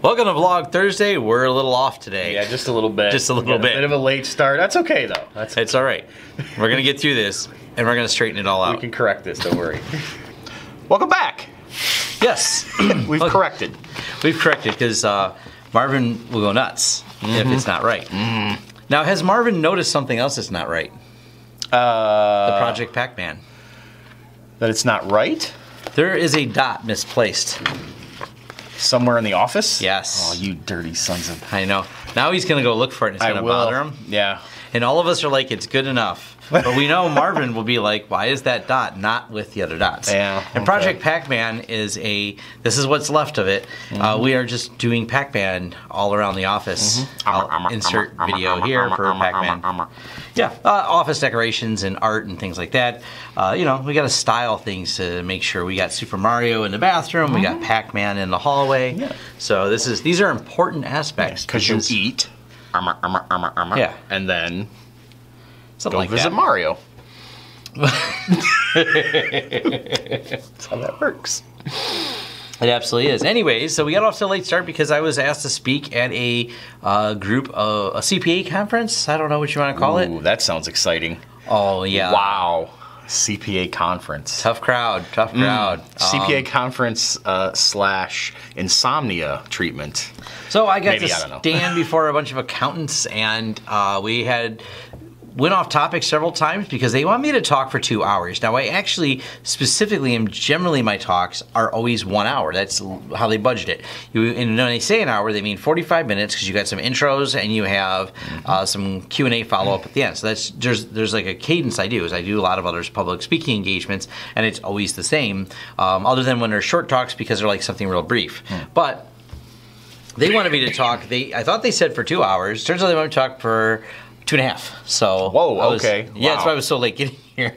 Welcome to Vlog Thursday. We're a little off today. Yeah, just a little bit. Just a little bit. A bit of a late start. That's okay, though. It's all right. We're going to get through this, and we're going to straighten it all out. We can correct this, don't worry. Welcome back. Yes. We've corrected. We've corrected, because Marvin will go nuts if it's not right. Now, has Marvin noticed something else that's not right? The Project Pac-Man. That it's not right? There is a dot misplaced. Somewhere in the office? Yes. Oh, you dirty sons of... I know. Now he's going to go look for it, and it's going to bother him. Yeah. And all of us are like, it's good enough. But we know Marvin will be like, why is that dot not with the other dots? Yeah. And Project Pac-Man is this is what's left of it. We are just doing Pac-Man all around the office. I'll insert video here for Pac-Man. Yeah, office decorations and art and things like that. You know, we got to style things to make sure we got Super Mario in the bathroom, we got Pac-Man in the hallway. Yeah. So these are important aspects. Because you eat. Yeah. And then something go like visit that. Mario. That's how that works. It absolutely is. Anyways, so we got off to a late start because I was asked to speak at a group, a CPA conference. I don't know what you want to call it. That sounds exciting. Oh, yeah. Wow. CPA conference. Tough crowd. Tough crowd. CPA conference / insomnia treatment. So I got to stand before a bunch of accountants, and we went off topic several times because they want me to talk for 2 hours. Now, I actually specifically am generally my talks are always 1 hour. That's how they budget it. And when they say an hour, they mean 45 minutes because you got some intros and you have some Q&A follow-up at the end. So there's like a cadence I do. Is I do a lot of others public speaking engagements, and it's always the same, other than when they're short talks because they're like something real brief. But they wanted me to talk. I thought they said for 2 hours. Turns out they want me to talk for 2.5. So whoa, okay. Yeah, that's why I was so late getting here.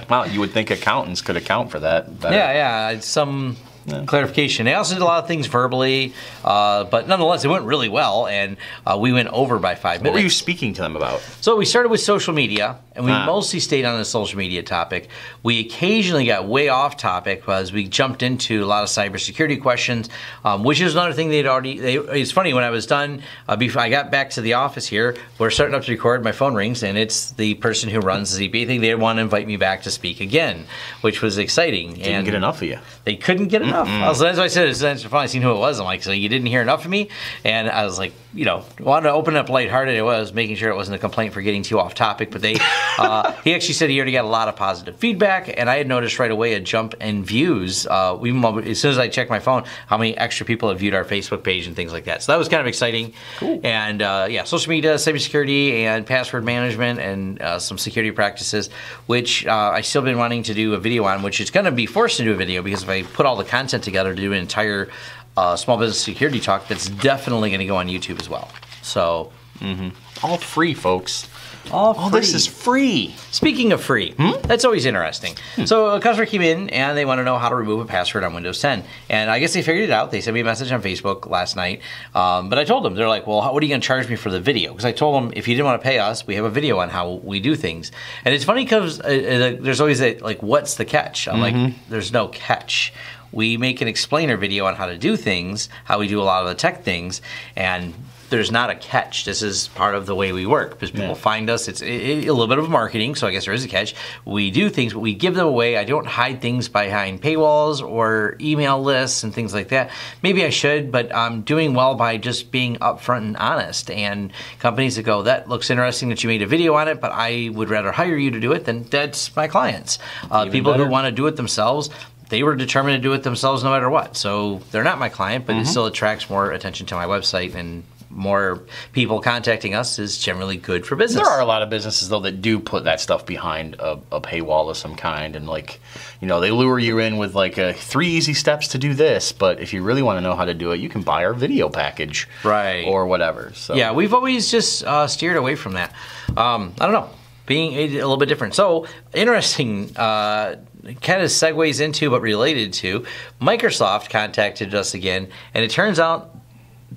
Well, you would think accountants could account for that better. Yeah, some clarification. They also did a lot of things verbally, but nonetheless, it went really well, and we went over by 5 minutes. What were you speaking to them about? So we started with social media, and we mostly stayed on the social media topic. We occasionally got way off topic because we jumped into a lot of cybersecurity questions, which is another thing it's funny, when I was done, before I got back to the office here, we're starting up to record, my phone rings, and it's the person who runs the ZPA thing. They want to invite me back to speak again, which was exciting. Didn't get enough of you. They couldn't get enough. So that's why I said, it's finally seen who it was. I'm like, so you didn't hear enough of me? And I was like, wanted to open up lighthearted. I was making sure it wasn't a complaint for getting too off topic, but he actually said he already got a lot of positive feedback, and I had noticed right away a jump in views, even as soon as I checked my phone, how many extra people have viewed our Facebook page and things like that. So that was kind of exciting. Cool. And yeah, social media, cybersecurity, and password management, and some security practices, which I still been wanting to do a video on, which is going to be forced to do a video because if I put all the content together to do an entire small business security talk, that's definitely going to go on YouTube as well. So, all free, folks. All free. This is free. Speaking of free, that's always interesting. So a customer came in and they want to know how to remove a password on Windows 10. And I guess they figured it out. They sent me a message on Facebook last night. But I told them, they're like, well, what are you going to charge me for the video? Because I told them, if you didn't want to pay us, we have a video on how we do things. And it's funny because there's always what's the catch? I'm like, there's no catch. We make an explainer video on how to do things, how we do a lot of the tech things, and there's not a catch. This is part of the way we work because people find us. It's a little bit of marketing, so I guess there is a catch. We do things, but we give them away. I don't hide things behind paywalls or email lists and things like that. Maybe I should, but I'm doing well by just being upfront and honest. And companies that go, that looks interesting that you made a video on it, but I would rather hire you to do it, then that's my clients. People who want to do it themselves, they were determined to do it themselves no matter what. So they're not my client, but it still attracts more attention to my website, and more people contacting us is generally good for business. There are a lot of businesses, though, that do put that stuff behind a paywall of some kind. And, they lure you in with, 3 easy steps to do this. But if you really want to know how to do it, you can buy our video package. Right. Or whatever. So yeah, we've always just steered away from that. I don't know. Being a little bit different. So, interesting, kind of segues into, but related to, Microsoft contacted us again, and it turns out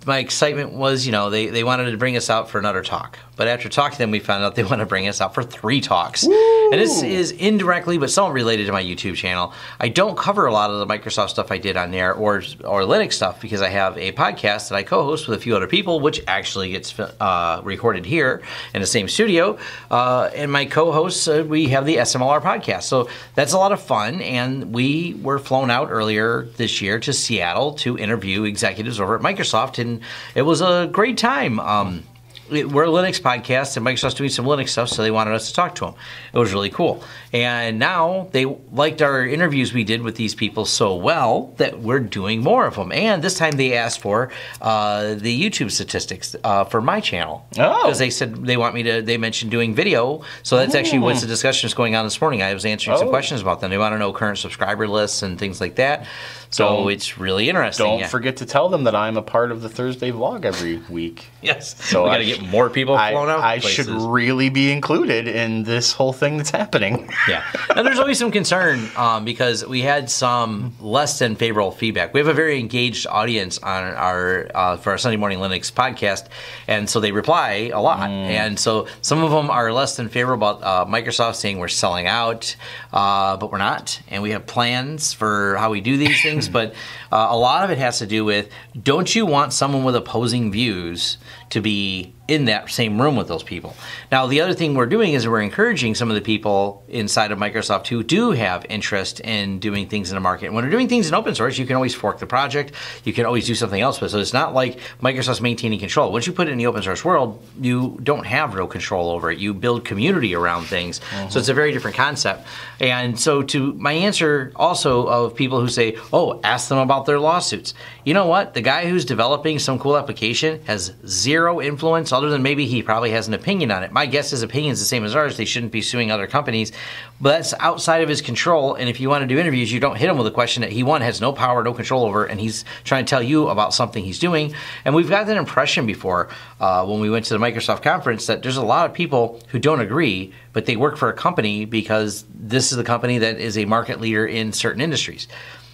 my excitement was, they wanted to bring us out for another talk. But after talking to them, we found out they want to bring us out for 3 talks. Woo! And this is indirectly, but somewhat related to my YouTube channel. I don't cover a lot of the Microsoft stuff I did on there or Linux stuff because I have a podcast that I co-host with a few other people, which actually gets recorded here in the same studio. And my co-hosts, we have the SMRL podcast. So that's a lot of fun. And we were flown out earlier this year to Seattle to interview executives over at Microsoft. And it was a great time. We're a Linux podcast, and Microsoft's doing some Linux stuff, so they wanted us to talk to them. It was really cool. And now they liked our interviews we did with these people so well that we're doing more of them. And this time they asked for the YouTube statistics for my channel. Oh. Because they said they mentioned doing video. So that's actually what's the discussion is going on this morning. I was answering some questions about them. They want to know current subscriber lists and things like that. So it's really interesting. Don't forget to tell them that I'm a part of the Thursday vlog every week. Yes. So we got to get more people flown out. I should really be included in this whole thing that's happening. Yeah. And there's always some concern because we had some less than favorable feedback. We have a very engaged audience on our for our Sunday Morning Linux podcast, and so they reply a lot. And so some of them are less than favorable about Microsoft saying we're selling out, but we're not. And we have plans for how we do these things. But a lot of it has to do with, don't you want someone with opposing views to be in that same room with those people? Now, the other thing we're doing is we're encouraging some of the people inside of Microsoft who do have interest in doing things in the market. And when we're doing things in open source, you can always fork the project. You can always do something else with it. So it's not like Microsoft's maintaining control. Once you put it in the open source world, you don't have real control over it. You build community around things. So it's a very different concept. And so to my answer also of people who say, oh, ask them about their lawsuits. You know what? The guy who's developing some cool application has zero influence other than maybe he probably has an opinion on it. My guess his opinion is the same as ours. They shouldn't be suing other companies, but that's outside of his control. And if you want to do interviews, you don't hit him with a question that he, one, has no power, no control over, and he's trying to tell you about something he's doing. And we've got that impression before when we went to the Microsoft conference that there's a lot of people who don't agree, but they work for a company because this is the company that is a market leader in certain industries.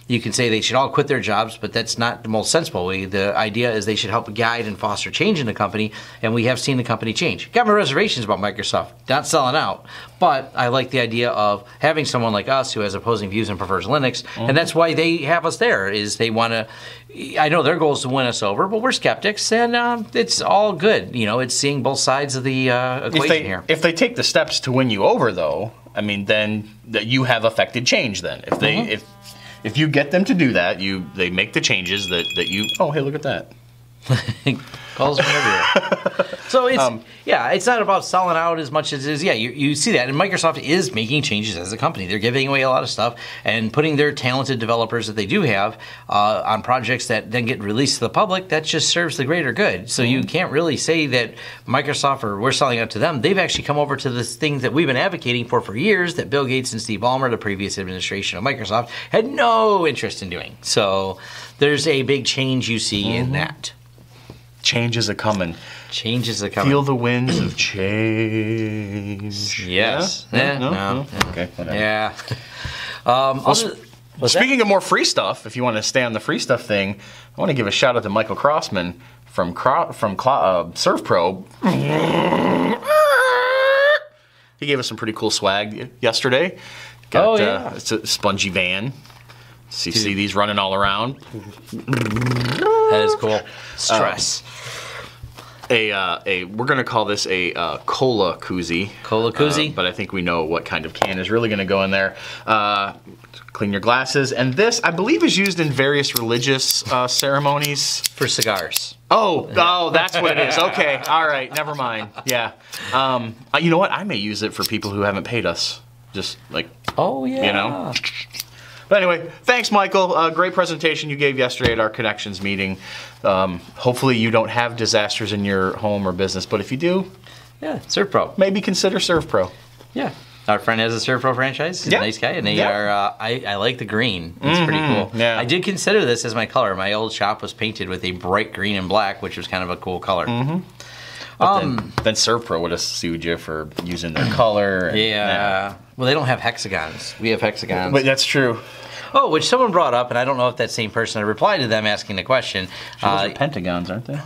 You can say they should all quit their jobs, but that's not the most sensible way. The idea is they should help guide and foster change in the company, and we have seen the company change. Got my reservations about Microsoft, not selling out, but I like the idea of having someone like us who has opposing views and prefers Linux, and that's why they have us there, is they want to, I know their goal is to win us over, but we're skeptics, and it's all good. You know, it's seeing both sides of the equation here. If they take the steps to win you over, though, I mean, then you have affected change then. If they, if you get them to do that, they make the changes that you. Oh, hey, look at that. Calls from everywhere. So it's it's not about selling out as much as it is. Yeah, you see that, and Microsoft is making changes as a company. They're giving away a lot of stuff and putting their talented developers that they do have on projects that then get released to the public. That just serves the greater good. So you can't really say that Microsoft or we're selling out to them. They've actually come over to this thing that we've been advocating for years that Bill Gates and Steve Ballmer, the previous administration of Microsoft, had no interest in doing. So there's a big change you see in that. Change is a-coming. Change is a-coming. Feel the winds of change. Yes. Yeah? No? Okay, whatever. Yeah. Speaking of more free stuff, if you want to stay on the free stuff thing, I want to give a shout out to Michael Crossman from ServPro. He gave us some pretty cool swag yesterday. Got, it's a spongy van. So you see these running all around. That is cool. Stress. We're gonna call this a cola koozie. Cola koozie. But I think we know what kind of can is really gonna go in there. Clean your glasses, and this I believe is used in various religious ceremonies. For cigars. Oh, that's what it is. Okay, all right, never mind. Yeah. You know what? I may use it for people who haven't paid us. Just like. Oh yeah. You know. But anyway, thanks, Michael. Great presentation you gave yesterday at our Connections meeting. Hopefully you don't have disasters in your home or business, but if you do, ServPro. Maybe consider ServPro. Yeah. Our friend has a ServPro franchise. He's a nice guy, and they are. I like the green. It's pretty cool. Yeah. I did consider this as my color. My old shop was painted with a bright green and black, which was kind of a cool color. But then ServPro would have sued you for using their color. Well, they don't have hexagons. We have hexagons. But that's true. Oh, which someone brought up, and I don't know if that same person had replied to them asking the question. Those are pentagons, aren't they?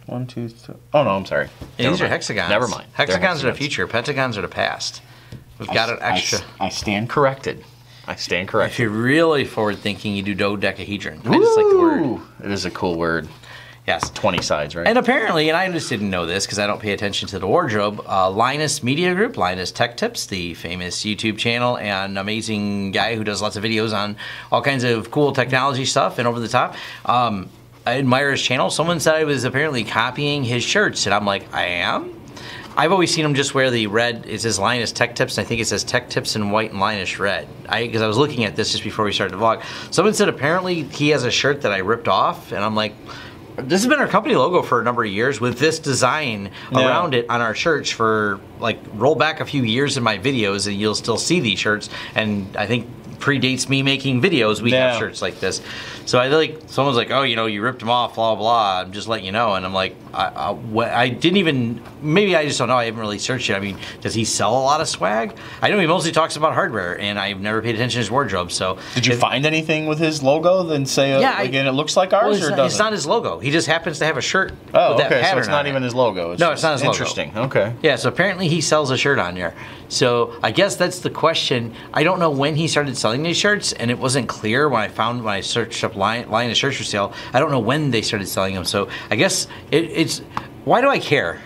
1, 2, 3. Oh, no, I'm sorry. These are hexagons. Never mind. Hexagons are the future. Pentagons are the past. We've got an extra. I stand corrected. I stand corrected. If you're really forward-thinking, you do dodecahedron. I just like the word. It is a cool word. Yes. 20 sides, right? And apparently, and I just didn't know this because I don't pay attention to the wardrobe, Linus Media Group, Linus Tech Tips, the famous YouTube channel and amazing guy who does lots of videos on all kinds of cool technology stuff and over the top. I admire his channel. Someone said I was apparently copying his shirts, and I'm like, I am? I've always seen him just wear the red. It says Linus Tech Tips, and I think it says Tech Tips in white and Linus red. Because I was looking at this just before we started the vlog. Someone said apparently he has a shirt that I ripped off, and I'm like, this has been our company logo for a number of years with this design around it on our shirts for, like, roll back a few years in my videos and you'll still see these shirts. And I think predates me making videos, we have shirts like this. So I like, someone's like, oh, you know, you ripped them off, blah, blah, I'm just letting you know. And I'm like, I didn't even, maybe I just don't know, I haven't really searched it. I mean, does he sell a lot of swag? I know he mostly talks about hardware, and I've never paid attention to his wardrobe, so. Did you find anything with his logo then say, again, it looks like ours, or it doesn't? It's not his logo. He just happens to have a shirt with that pattern so it's not on even it. his logo. No, it's not his logo. Interesting, okay. Yeah, so apparently he sells a shirt on there. So I guess that's the question. I don't know when he started selling these shirts, and it wasn't clear when I searched up Linus shirts for sale. I don't know when they started selling them. So I guess it's why do I care?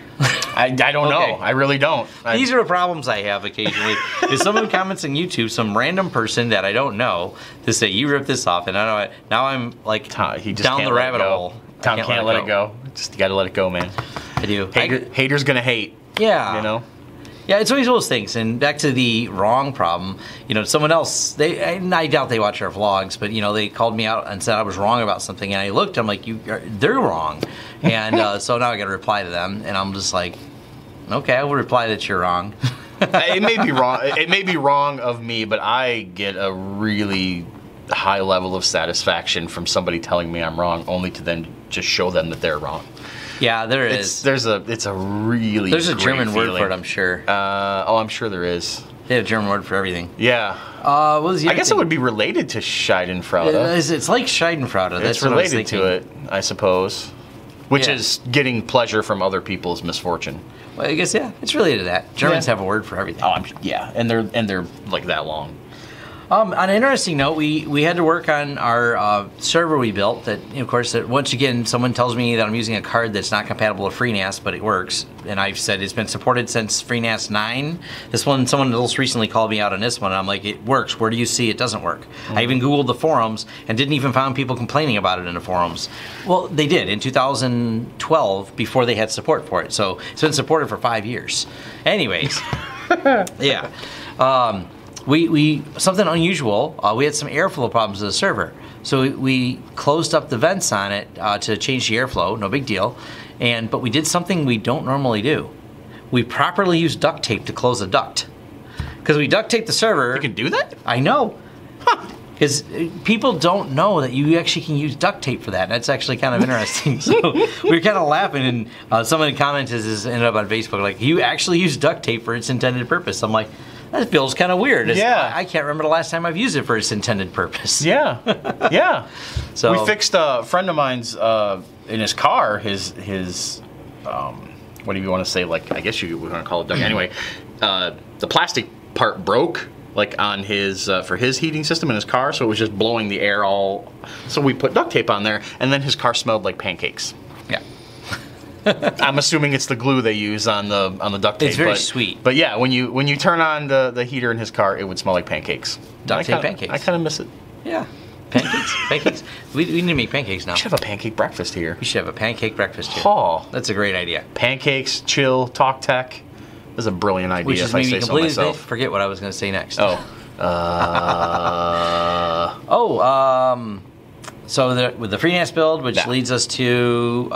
I don't know. I really don't. These are the problems I have occasionally. If someone comments on YouTube, some random person that I don't know, to say you ripped this off, and I know now I'm like down the rabbit hole. Tom can't let it go. Just got to let it go, man. I do. Haters gonna hate. Yeah. You know. Yeah, it's always those things. And back to the wrong problem, you know, someone else, I doubt they watch our vlogs, but, you know, they called me out and said I was wrong about something. And I looked, I'm like, they're wrong. And so now I got to reply to them. And I'm just like, okay, I will reply that you're wrong. It may be wrong. It may be wrong of me, but I get a really high level of satisfaction from somebody telling me I'm wrong, only to then just show them that they're wrong. Yeah, there is. It's a really There's a great German word feeling. for it, I'm sure. I'm sure there is. They have a German word for everything. Yeah. What was the I guess it would be related to Schadenfreude. It's like Schadenfreude. That's it's related to it, I suppose. Which is getting pleasure from other people's misfortune. Well, I guess it's related to that. Germans have a word for everything. And they're like that long. On an interesting note, we had to work on our server we built. That, you know, of course, that once again, someone tells me that I'm using a card that's not compatible with FreeNAS, but it works. And I've said it's been supported since FreeNAS 9. This one, someone else recently called me out on this one, and I'm like, it works. Where do you see it doesn't work? I even Googled the forums and didn't even find people complaining about it in the forums. Well, they did in 2012 before they had support for it. So it's been supported for 5 years. Anyways, yeah. We something unusual. We had some airflow problems with the server, so we closed up the vents on it to change the airflow. No big deal, but we did something we don't normally do. We properly used duct tape to close the duct, because we duct taped the server. You can do that? I know, because people don't know that you actually can use duct tape for that. That's actually kind of interesting. So we were kind of laughing, and some of the comments ended up on Facebook like, you actually use duct tape for its intended purpose. I'm like, that feels kind of weird. I can't remember the last time I've used it for its intended purpose. Yeah, yeah. So we fixed a friend of mine's in his car. His what do you want to say? Like, I guess you were going to call it duct. Anyway, the plastic part broke, like on his for his heating system in his car, so it was just blowing the air all. So we put duct tape on there, and then his car smelled like pancakes. Yeah. I'm assuming it's the glue they use on the duct tape. It's very sweet. But yeah, when you turn on the heater in his car, it would smell like pancakes. Duct tape pancakes. I kind of miss it. Yeah. Pancakes. We need to make pancakes now. We should have a pancake breakfast here. We should have a pancake breakfast here. Oh, that's a great idea. Pancakes, chill, talk tech. That's a brilliant idea. Which is if I say so myself. Forget what I was going to say next. Oh. So with the FreeNAS build, which leads us to,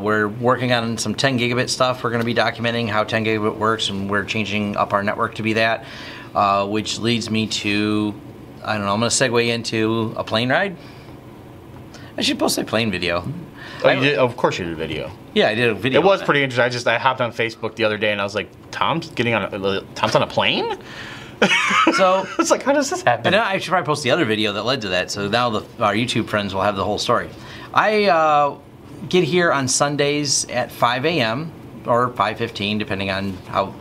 we're working on some 10 gigabit stuff. We're going to be documenting how 10 gigabit works, and we're changing up our network to be that, which leads me to, I don't know, I'm going to segue into a plane ride. I should post a plane video. Oh, you did? Of course you did a video. Yeah, I did a video. It was pretty interesting. I hopped on Facebook the other day, and I was like, Tom's on a plane? So It's like, how does this happen? and I should probably post the other video that led to that. So now our YouTube friends will have the whole story. I get here on Sundays at 5 a.m. or 5:15, depending on how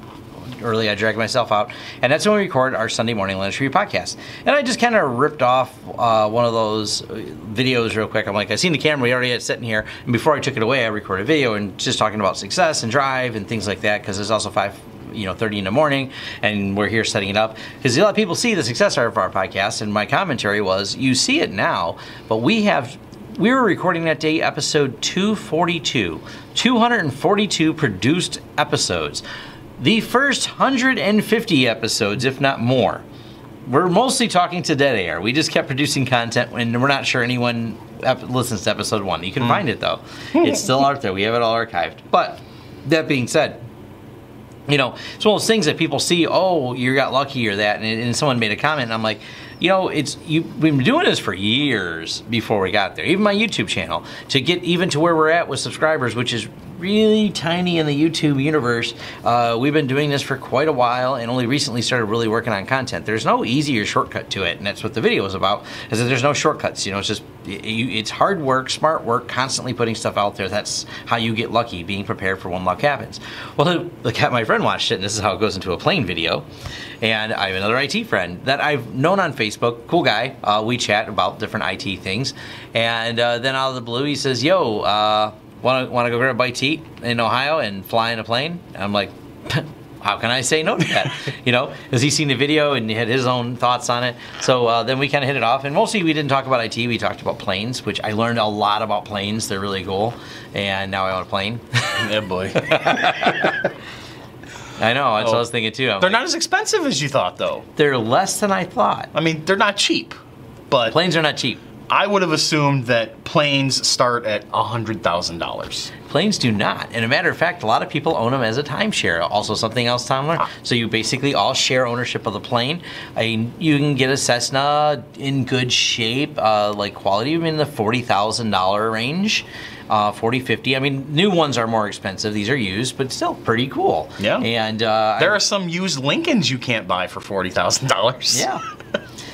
early I drag myself out, and that's when we record our Sunday morning Linux Review podcast. And I just kind of ripped off one of those videos real quick. I'm like, I seen the camera we already had sitting here, and before I took it away, I recorded a video and just talking about success and drive and things like that, because it's also 5:30 in the morning, and we're here setting it up because a lot of people see the success of our podcast. And my commentary was, you see it now, but we were recording that day episode 242 produced episodes. The first 150 episodes, if not more, we're mostly talking to dead air. We just kept producing content, and we're not sure anyone listens to episode 1. You can find it, though. It's still out there. We have it all archived. But that being said, it's one of those things that people see, oh, you got lucky or that, and someone made a comment, and I'm like, we've been doing this for years before we got there. Even my YouTube channel, to get even to where we're at with subscribers, which is really tiny in the YouTube universe. We've been doing this for quite a while, and only recently started really working on content. There's no easy or shortcut to it, and that's what the video is about, is that there's no shortcuts. It's just, it's hard work, smart work, constantly putting stuff out there. That's how you get lucky, being prepared for when luck happens. Well, look at my friend watched it, and this is how it goes into a plane video. And I have another IT friend that I've known on Facebook, cool guy. We chat about different IT things, and then out of the blue, he says, yo, want to go grab a bite to eat in Ohio and fly in a plane? And I'm like, how can I say no to that? Because he's seen the video and he had his own thoughts on it. So then we kind of hit it off. And mostly we didn't talk about IT. We talked about planes, which I learned a lot about planes. They're really cool. And now I own a plane. Yeah, boy. I know. That's what I was thinking, too. They're not as expensive as you thought, though. They're less than I thought. I mean, they're not cheap. But planes are not cheap. I would have assumed that planes start at $100,000. Planes do not. And a matter of fact, a lot of people own them as a timeshare. Also something else, Tom learned. So you basically all share ownership of the plane. You can get a Cessna in good shape, like quality, in the $40,000 range. 40, 50. I mean, new ones are more expensive. These are used, but still pretty cool. Yeah. And there are some used Lincolns you can't buy for $40,000. Yeah.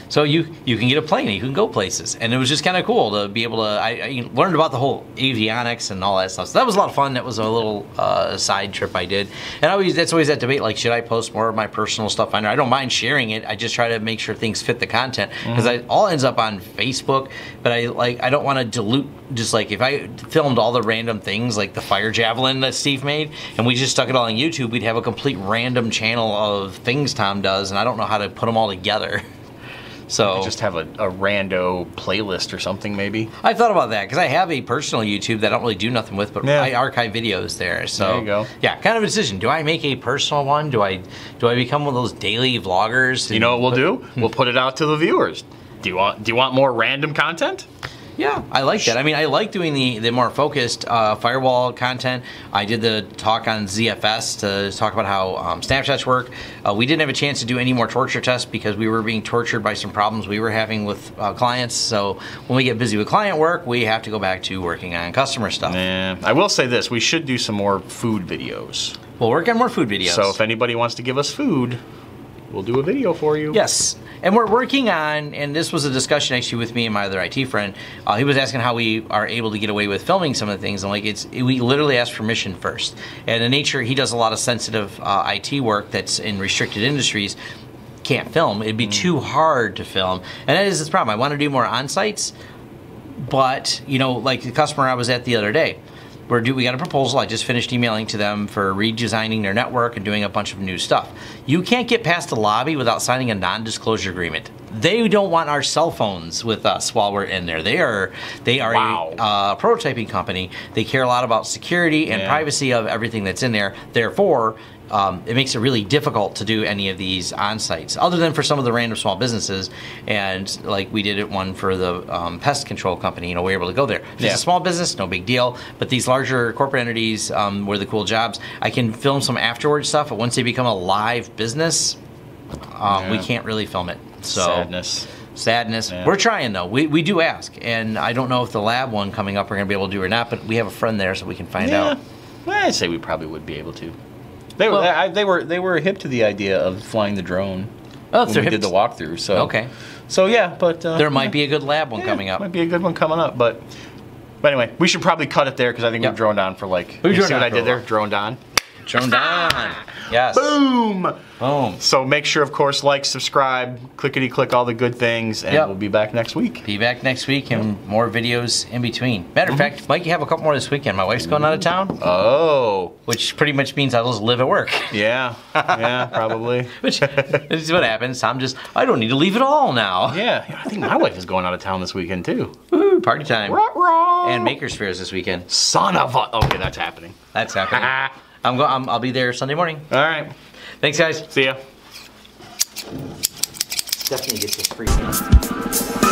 So you can get a plane, you can go places, and it was just kind of cool to be able to. I learned about the whole avionics and all that stuff. So that was a lot of fun. That was a little side trip I did, and that's always that debate. Like, should I post more of my personal stuff on there? I don't mind sharing it. I just try to make sure things fit the content, because it all ends up on Facebook. But I don't want to dilute. Just like if I filmed all the random things, like the fire javelin that Steve made, and we just stuck it all on YouTube, we'd have a complete random channel of things Tom does, and I don't know how to put them all together. So just have a rando playlist or something, maybe. I thought about that because I have a personal YouTube that I don't really do nothing with, but I archive videos there. So there you go. Yeah, kind of a decision. Do I make a personal one? Do I become one of those daily vloggers? You know what we'll do? We'll put it out to the viewers. Do you want more random content? Yeah, I like that. I mean, I like doing the more focused firewall content. I did the talk on ZFS to talk about how snapshots work. We didn't have a chance to do any more torture tests because we were being tortured by some problems we were having with clients. So when we get busy with client work, we have to go back to working on customer stuff. Yeah, I will say this. We should do some more food videos. We'll work on more food videos. So if anybody wants to give us food, we'll do a video for you. Yes. And we're working on, and this was a discussion actually with me and my other IT friend. He was asking how we are able to get away with filming some of the things. And like, we literally ask permission first. And in nature, he does a lot of sensitive IT work that's in restricted industries. Can't film. It'd be too hard to film. And that is the problem. I want to do more on-sites, but, like the customer I was at the other day, we got a proposal. I just finished emailing to them for redesigning their network and doing a bunch of new stuff. You can't get past the lobby without signing a non-disclosure agreement. They don't want our cell phones with us while we're in there. They are a prototyping company. They care a lot about security and privacy of everything that's in there. Therefore, it makes it really difficult to do any of these on-sites, other than for some of the random small businesses. And like we did it one for the pest control company, we were able to go there. If it's a small business, no big deal. But these larger corporate entities were the cool jobs. I can film some afterward stuff, but once they become a live business, we can't really film it. So sadness. Yeah. We're trying though. We do ask, and I don't know if the lab one coming up we're going to be able to do or not. But we have a friend there, so we can find out. I'd say we probably would be able to. They were hip to the idea of flying the drone. Oh, when we did the walkthrough. So okay. So yeah, but there might be a good lab one coming up. Might be a good one coming up, but anyway, we should probably cut it there because I think we've droned on for like. You see what I did there? Droned on. Droned on. Yes. Boom. Boom. So make sure, of course, like, subscribe, clickety-click all the good things, and we'll be back next week. Be back next week and more videos in between. Matter of fact, Mike, you have a couple more this weekend. My wife's going out of town. Oh. Which pretty much means I'll just live at work. Yeah. Yeah, probably. Which is what happens. I don't need to leave at all now. Yeah. I think my wife is going out of town this weekend, too. Woo, party time. Ruh-roh. And Maker's Fairs this weekend. Son of a... Okay, that's happening. That's happening. I'll be there Sunday morning. All right. Thanks, guys. See ya. Stephanie gets this free.